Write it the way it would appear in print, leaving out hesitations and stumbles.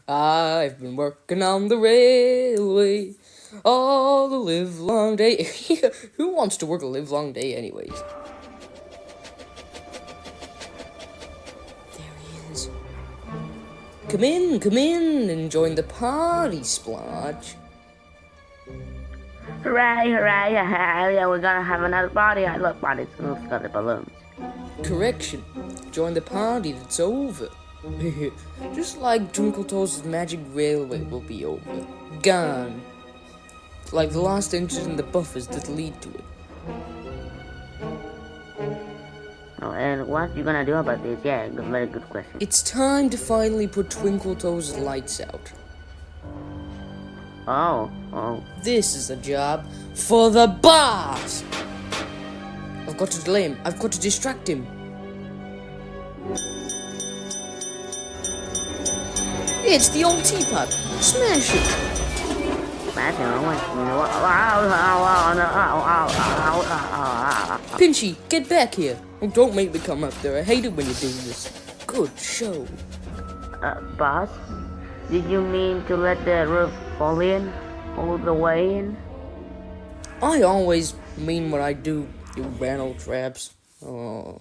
I've been working on the railway all the livelong day. Who wants to work a livelong day, anyways? There he is. Come in, and join the party, Splotch. Hooray, hooray, yeah, we're gonna have another party. I love parties. Let's got the balloons. Correction. Join the party that's over. Just like Twinkle Toes' magic railway will be over. Gone. Like the last entries in the buffers that lead to it. Oh, and what you gonna do about this? Yeah, very good question. It's time to finally put Twinkle Toes' lights out. Oh. This is a job for the boss! I've got to delay him. I've got to distract him. It's the old teapot. Smash it! Pinchy, get back here. Oh, don't make me come up there. I hate it when you do this. Good show. Boss? Did you mean to let the roof fall in? All the way in? I always mean what I do, you Randall traps. Oh.